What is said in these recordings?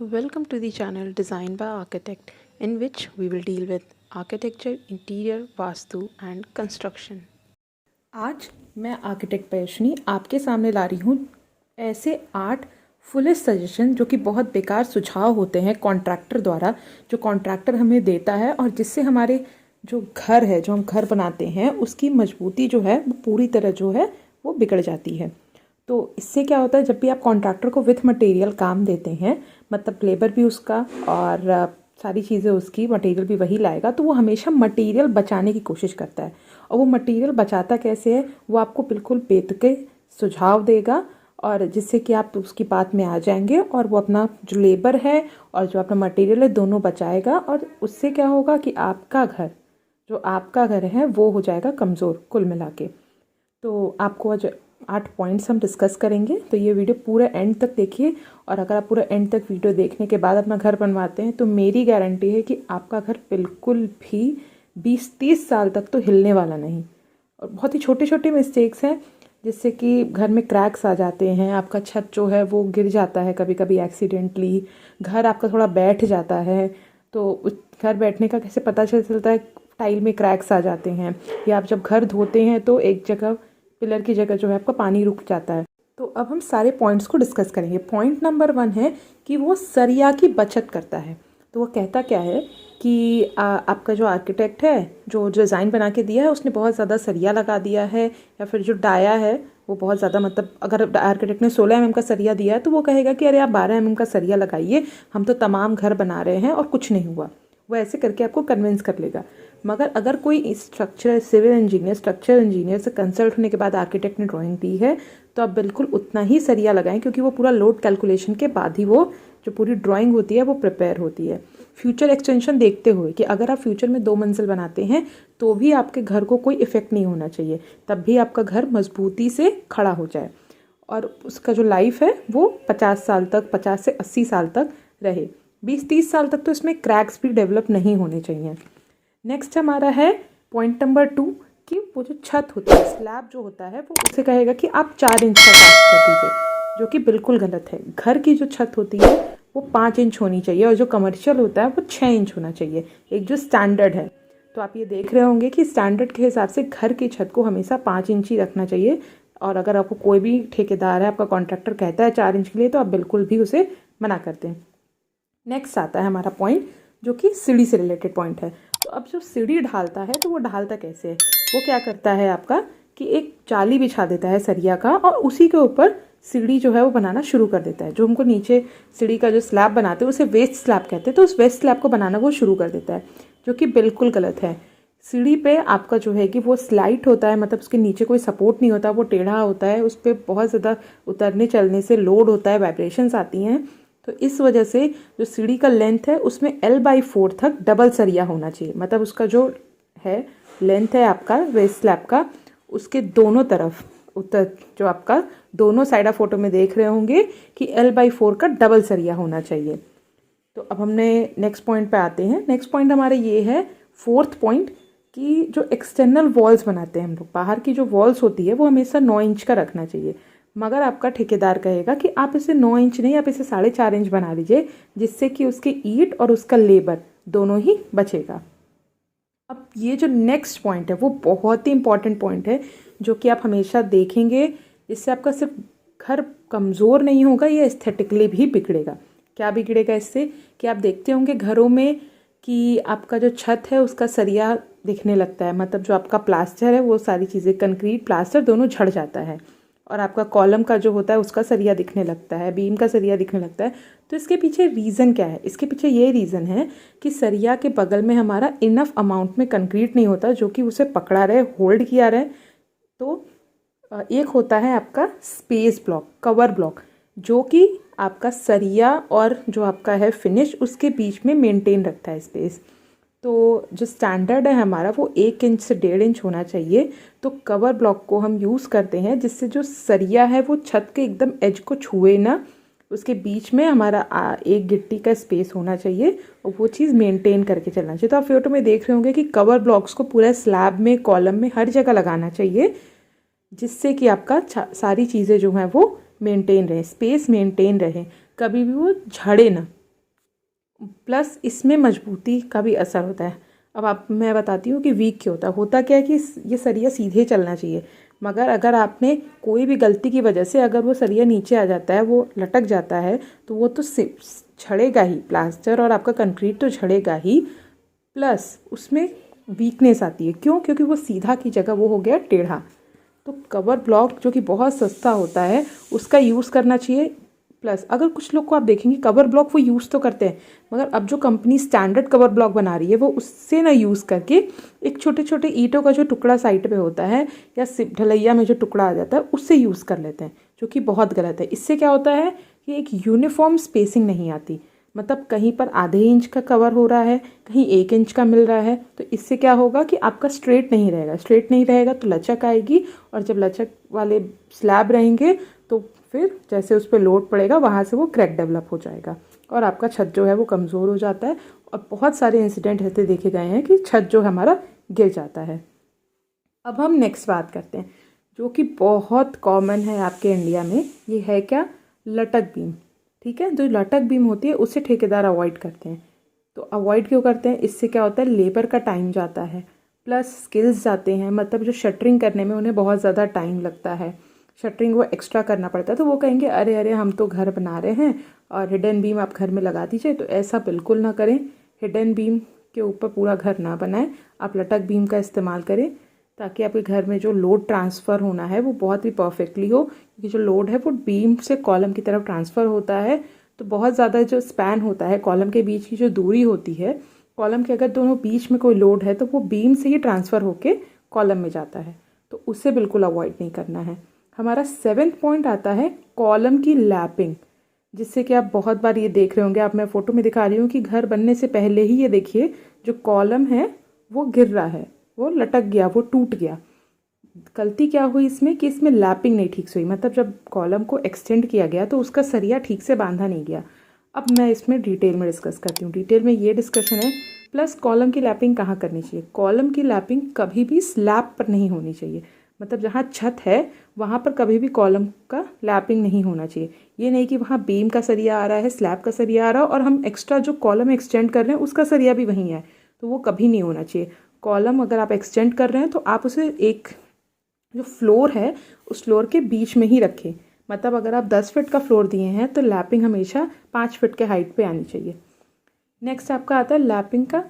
Welcome to the channel Design by Architect, in which we will deal with architecture, interior, vastu and construction. आज मैं architect पयशनी आपके सामने ला रही हूँ ऐसे 8 फुलेस्ट सजेशन जो कि बहुत बेकार सुझाव होते हैं कॉन्ट्रैक्टर द्वारा, जो कॉन्ट्रैक्टर हमें देता है और जिससे हमारे जो घर है, जो हम घर बनाते हैं, उसकी मजबूती जो है वो पूरी तरह जो है वो बिगड़ जाती है। तो इससे क्या होता है, जब भी आप कॉन्ट्रैक्टर को विथ मटेरियल काम देते हैं, मतलब लेबर भी उसका और सारी चीज़ें उसकी, मटेरियल भी वही लाएगा, तो वो हमेशा मटेरियल बचाने की कोशिश करता है। और वो मटेरियल बचाता कैसे है, वो आपको बिल्कुल बेतुके सुझाव देगा और जिससे कि आप उसकी बात में आ जाएंगे और वो अपना जो लेबर है और जो अपना मटेरियल है दोनों बचाएगा। और उससे क्या होगा कि आपका घर, जो आपका घर है, वो हो जाएगा कमज़ोर कुल मिला के। तो आपको आज 8 पॉइंट्स हम डिस्कस करेंगे, तो ये वीडियो पूरा एंड तक देखिए। और अगर आप पूरा एंड तक वीडियो देखने के बाद अपना घर बनवाते हैं तो मेरी गारंटी है कि आपका घर बिल्कुल भी 20-30 साल तक तो हिलने वाला नहीं। और बहुत ही छोटे छोटे मिस्टेक्स हैं जिससे कि घर में क्रैक्स आ जाते हैं, आपका छत जो है वो गिर जाता है कभी कभी एक्सीडेंटली, घर आपका थोड़ा बैठ जाता है। तो उस घर बैठने का कैसे पता चलता है, टाइल में क्रैक्स आ जाते हैं, या आप जब घर धोते हैं तो एक जगह पिलर की जगह जो है आपका पानी रुक जाता है। तो अब हम सारे पॉइंट्स को डिस्कस करेंगे। पॉइंट नंबर 1 है कि वो सरिया की बचत करता है। तो वो कहता क्या है कि आपका जो आर्किटेक्ट है, जो डिज़ाइन बना के दिया है, उसने बहुत ज़्यादा सरिया लगा दिया है, या फिर जो डाया है वो बहुत ज़्यादा, मतलब अगर आर्किटेक्ट ने 16 mm का सरिया दिया है तो वो कहेगा कि अरे आप 12 mm का सरिया लगाइए, हम तो तमाम घर बना रहे हैं और कुछ नहीं हुआ। वो ऐसे करके आपको कन्विंस कर लेगा। मगर अगर कोई सिविल इंजीनियर, स्ट्रक्चर इंजीनियर से कंसल्ट होने के बाद आर्किटेक्ट ने ड्राइंग दी है, तो आप बिल्कुल उतना ही सरिया लगाएं, क्योंकि वो पूरा लोड कैलकुलेशन के बाद ही वो जो पूरी ड्राइंग होती है वो प्रिपेयर होती है। फ्यूचर एक्सटेंशन देखते हुए कि अगर आप फ्यूचर में 2 मंजिल बनाते हैं तो भी आपके घर को कोई इफेक्ट नहीं होना चाहिए, तब भी आपका घर मजबूती से खड़ा हो जाए और उसका जो लाइफ है वो 50 साल तक, 50 से 80 साल तक रहे। 20-30 साल तक तो इसमें क्रैक्स भी डेवलप नहीं होने चाहिए। नेक्स्ट हमारा है पॉइंट नंबर 2 कि वो जो छत होती है, स्लैब जो होता है, वो उसे कहेगा कि आप 4 इंच का कास्ट कर दीजिए, जो कि बिल्कुल गलत है। घर की जो छत होती है वो 5 इंच होनी चाहिए और जो कमर्शियल होता है वो 6 इंच होना चाहिए, एक जो स्टैंडर्ड है। तो आप ये देख रहे होंगे कि स्टैंडर्ड के हिसाब से घर की छत को हमेशा 5 इंच ही रखना चाहिए। और अगर आपको कोई भी ठेकेदार है, आपका कॉन्ट्रैक्टर कहता है 4 इंच के लिए, तो आप बिल्कुल भी उसे मना करते हैं। नेक्स्ट आता है हमारा पॉइंट जो कि सीढ़ी से रिलेटेड पॉइंट है। तो अब जो सीढ़ी ढालता है तो वो ढालता कैसे है, वो क्या करता है आपका कि एक जाली बिछा देता है सरिया का और उसी के ऊपर सीढ़ी जो है वो बनाना शुरू कर देता है। जो हमको नीचे सीढ़ी का जो स्लैब बनाते हैं उसे वेस्ट स्लैब कहते हैं, तो उस वेस्ट स्लैब को बनाना वो शुरू कर देता है, जो कि बिल्कुल गलत है। सीढ़ी पे आपका जो है कि वो स्लाइट होता है, मतलब उसके नीचे कोई सपोर्ट नहीं होता, वो टेढ़ा होता है, उस पर बहुत ज़्यादा उतरने चलने से लोड होता है, वाइब्रेशंस आती हैं। तो इस वजह से जो सीढ़ी का लेंथ है उसमें L/4 तक डबल सरिया होना चाहिए, मतलब उसका जो है लेंथ है आपका वेस्ट स्लैब का, उसके दोनों तरफ उत्तर जो आपका दोनों साइड आप फोटो में देख रहे होंगे कि L/4 का डबल सरिया होना चाहिए। तो अब हमने नेक्स्ट पॉइंट पे आते हैं। नेक्स्ट पॉइंट हमारे ये है 4th पॉइंट कि जो एक्सटर्नल वॉल्स बनाते हैं हम लोग, बाहर की जो वॉल्स होती है वो हमेशा 9 इंच का रखना चाहिए। मगर आपका ठेकेदार कहेगा कि आप इसे 9 इंच नहीं, आप इसे 4.5 इंच बना लीजिए, जिससे कि उसकी ईंट और उसका लेबर दोनों ही बचेगा। अब ये जो नेक्स्ट पॉइंट है वो बहुत ही इंपॉर्टेंट पॉइंट है, जो कि आप हमेशा देखेंगे, जिससे आपका सिर्फ घर कमज़ोर नहीं होगा, ये एस्थेटिकली भी बिगड़ेगा। क्या बिगड़ेगा इससे कि आप देखते होंगे घरों में कि आपका जो छत है उसका सरिया दिखने लगता है, मतलब जो आपका प्लास्टर है वो सारी चीज़ें, कंक्रीट प्लास्टर दोनों झड़ जाता है, और आपका कॉलम का जो होता है उसका सरिया दिखने लगता है, बीम का सरिया दिखने लगता है। तो इसके पीछे रीज़न क्या है? इसके पीछे ये रीज़न है कि सरिया के बगल में हमारा इनफ अमाउंट में कंक्रीट नहीं होता जो कि उसे पकड़ा रहे, होल्ड किया रहे। तो एक होता है आपका स्पेस ब्लॉक, कवर ब्लॉक, जो कि आपका सरिया और जो आपका है फिनिश उसके बीच में मेंटेन रखता है स्पेस। तो जो स्टैंडर्ड है हमारा वो 1 इंच से 1.5 इंच होना चाहिए। तो कवर ब्लॉक को हम यूज़ करते हैं जिससे जो सरिया है वो छत के एकदम एज को छुए ना, उसके बीच में हमारा एक गिट्टी का स्पेस होना चाहिए और वो चीज़ मेंटेन करके चलना चाहिए। तो आप फोटो में देख रहे होंगे कि कवर ब्लॉक्स को पूरा स्लैब में, कॉलम में, हर जगह लगाना चाहिए, जिससे कि आपका सारी चीज़ें जो हैं वो मेंटेन रहे, स्पेस मेंटेन रहे, कभी भी वो झड़े ना। प्लस इसमें मजबूती का भी असर होता है। अब मैं बताती हूँ कि वीक क्यों होता क्या है कि ये सरिया सीधे चलना चाहिए, मगर अगर आपने कोई भी गलती की वजह से अगर वो सरिया नीचे आ जाता है, वो लटक जाता है, तो वो तो झड़ेगा ही, प्लास्टर और आपका कंक्रीट तो झड़ेगा ही, प्लस उसमें वीकनेस आती है। क्यों? क्योंकि वो सीधा की जगह वो हो गया टेढ़ा। तो कवर ब्लॉक जो कि बहुत सस्ता होता है उसका यूज़ करना चाहिए। प्लस अगर कुछ लोग को आप देखेंगे कवर ब्लॉक वो यूज़ तो करते हैं, मगर अब जो कंपनी स्टैंडर्ड कवर ब्लॉक बना रही है वो उससे ना यूज़ करके एक छोटे छोटे ईंटों का जो टुकड़ा साइड पे होता है या ढलैया में जो टुकड़ा आ जाता है उससे यूज़ कर लेते हैं, जो कि बहुत गलत है। इससे क्या होता है कि एक यूनिफॉर्म स्पेसिंग नहीं आती, मतलब कहीं पर आधे इंच का कवर हो रहा है, कहीं 1 इंच का मिल रहा है, तो इससे क्या होगा कि आपका स्ट्रेट नहीं रहेगा। स्ट्रेट नहीं रहेगा तो लचक आएगी, और जब लचक वाले स्लैब रहेंगे तो फिर जैसे उस पर लोड पड़ेगा वहाँ से वो क्रैक डेवलप हो जाएगा और आपका छत जो है वो कमज़ोर हो जाता है। और बहुत सारे इंसिडेंट ऐसे देखे गए हैं कि छत जो हमारा गिर जाता है। अब हम नेक्स्ट बात करते हैं जो कि बहुत कॉमन है आपके इंडिया में, ये है क्या? लटक बीम। ठीक है, जो लटक बीम होती है उसे ठेकेदार अवॉइड करते हैं। तो अवॉइड क्यों करते हैं? इससे क्या होता है, लेबर का टाइम जाता है, प्लस स्किल्स जाते हैं, मतलब जो शटरिंग करने में उन्हें बहुत ज़्यादा टाइम लगता है, शटरिंग वो एक्स्ट्रा करना पड़ता है। तो वो कहेंगे अरे अरे हम तो घर बना रहे हैं और हिडन बीम आप घर में लगा दीजिए। तो ऐसा बिल्कुल ना करें, हिडन बीम के ऊपर पूरा घर ना बनाएं, आप लटक बीम का इस्तेमाल करें ताकि आपके घर में जो लोड ट्रांसफ़र होना है वो बहुत ही परफेक्टली हो, क्योंकि जो लोड है वो बीम से कॉलम की तरफ ट्रांसफ़र होता है। तो बहुत ज़्यादा जो स्पैन होता है, कॉलम के बीच की जो दूरी होती है, कॉलम के अगर दोनों बीच में कोई लोड है तो वो बीम से ही ट्रांसफ़र होके कॉलम में जाता है, तो उससे बिल्कुल अवॉइड नहीं करना है। हमारा 7th पॉइंट आता है कॉलम की लैपिंग, जिससे कि आप बहुत बार ये देख रहे होंगे, आप मैं फ़ोटो में दिखा रही हूँ कि घर बनने से पहले ही ये देखिए जो कॉलम है वो गिर रहा है, वो लटक गया, वो टूट गया। गलती क्या हुई इसमें कि इसमें लैपिंग नहीं ठीक से हुई, मतलब जब कॉलम को एक्सटेंड किया गया तो उसका सरिया ठीक से बांधा नहीं गया। अब मैं इसमें डिटेल में डिस्कस करती हूँ, डिटेल में ये डिस्कशन है। प्लस कॉलम की लैपिंग कहाँ करनी चाहिए? कॉलम की लैपिंग कभी भी स्लैब पर नहीं होनी चाहिए, मतलब जहाँ छत है वहाँ पर कभी भी कॉलम का लैपिंग नहीं होना चाहिए। ये नहीं कि वहाँ बीम का सरिया आ रहा है, स्लैब का सरिया आ रहा है और हम एक्स्ट्रा जो कॉलम एक्सटेंड कर रहे हैं उसका सरिया भी वहीं है, तो वो कभी नहीं होना चाहिए। कॉलम अगर आप एक्सटेंड कर रहे हैं तो आप उसे एक जो फ्लोर है उस फ्लोर के बीच में ही रखें, मतलब अगर आप 10 फीट का फ्लोर दिए हैं तो लैपिंग हमेशा 5 फीट के हाइट पे आनी चाहिए। नेक्स्ट आपका आता है लैपिंग का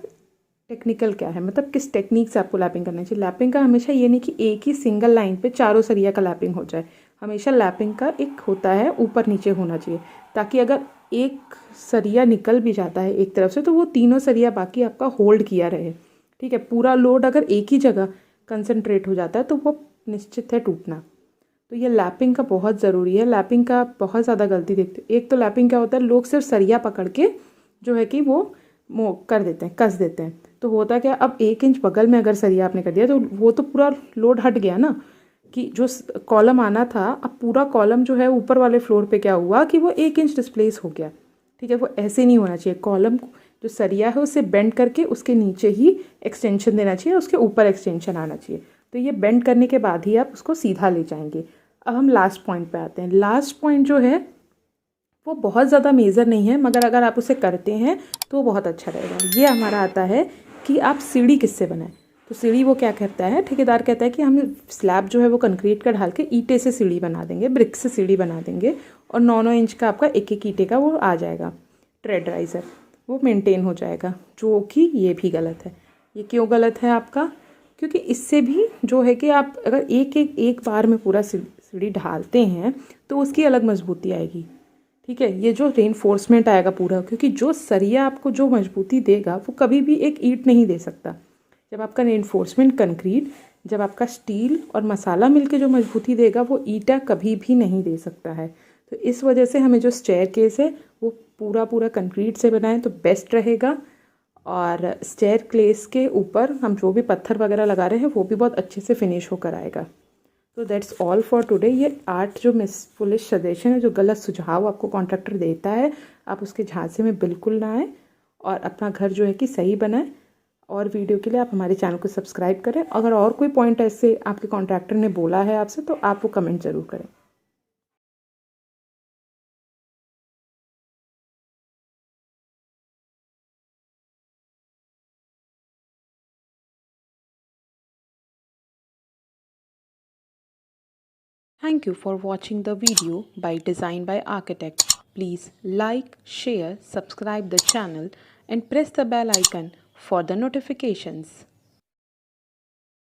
टेक्निकल क्या है, मतलब किस टेक्निक से आपको लैपिंग करना चाहिए। लैपिंग का हमेशा ये नहीं कि एक ही सिंगल लाइन पे चारों सरिया का लैपिंग हो जाए, हमेशा लैपिंग का एक होता है ऊपर नीचे होना चाहिए, ताकि अगर एक सरिया निकल भी जाता है एक तरफ से तो वो तीनों सरिया बाकी आपका होल्ड किया रहे। ठीक है, पूरा लोड अगर एक ही जगह कंसंट्रेट हो जाता है तो वो निश्चित है टूटना। तो ये लैपिंग का बहुत ज़रूरी है। लैपिंग का बहुत ज़्यादा गलती देखते हैं। एक तो लैपिंग क्या होता है, लोग सिर्फ सरिया पकड़ के जो है कि वो कर देते हैं, कस देते हैं। तो होता क्या, अब 1 इंच बगल में अगर सरिया आपने कर दिया तो वो तो पूरा लोड हट गया ना, कि जो कॉलम आना था, अब पूरा कॉलम जो है ऊपर वाले फ्लोर पे क्या हुआ कि वो 1 इंच डिस्प्लेस हो गया। ठीक है, वो ऐसे नहीं होना चाहिए। कॉलम जो सरिया है उसे बेंड करके उसके नीचे ही एक्सटेंशन देना चाहिए, उसके ऊपर एक्सटेंशन आना चाहिए। तो ये बेंड करने के बाद ही आप उसको सीधा ले जाएंगे। अब हम लास्ट पॉइंट पे आते हैं। लास्ट पॉइंट जो है वो बहुत ज़्यादा मेजर नहीं है, मगर अगर आप उसे करते हैं तो वो बहुत अच्छा रहेगा। ये हमारा आता है कि आप सीढ़ी किससे बनाएं। तो सीढ़ी वो क्या कहता है, ठेकेदार कहता है कि हम स्लैब जो है वो कंक्रीट का ढाल के ईंटे से सीढ़ी बना देंगे, ब्रिक से सीढ़ी बना देंगे, और 9-9 इंच का आपका एक एक ईंटे का वो आ जाएगा ट्रेड राइजर, वो मेंटेन हो जाएगा, जो कि ये भी गलत है। ये क्यों गलत है आपका? क्योंकि इससे भी जो है कि आप अगर एक बार में पूरा सीढ़ी ढालते हैं तो उसकी अलग मजबूती आएगी। ठीक है, ये जो रेनफोर्समेंट आएगा पूरा, क्योंकि जो सरिया आपको जो मजबूती देगा वो कभी भी एक ईंट नहीं दे सकता। जब आपका रेनफोर्समेंट कंक्रीट, जब आपका स्टील और मसाला मिलके जो मजबूती देगा वो ईंटा कभी भी नहीं दे सकता है। तो इस वजह से हमें जो स्टेयरकेस है वो पूरा कंक्रीट से बनाएं तो बेस्ट रहेगा। और स्टेयरकेस के ऊपर हम जो भी पत्थर वगैरह लगा रहे हैं वो भी बहुत अच्छे से फिनिश होकर आएगा। तो दैट्स ऑल फॉर टुडे। ये 8 जो मिसफुलिश सजेशन है, जो गलत सुझाव आपको कॉन्ट्रैक्टर देता है, आप उसके झांसे में बिल्कुल ना आए और अपना घर जो है कि सही बनाएं। और वीडियो के लिए आप हमारे चैनल को सब्सक्राइब करें। अगर और कोई पॉइंट ऐसे आपके कॉन्ट्रैक्टर ने बोला है आपसे तो आप वो कमेंट ज़रूर करें। Thank you for watching the video by Design by Architect. Please like, share, subscribe the channel and press the bell icon for the notifications.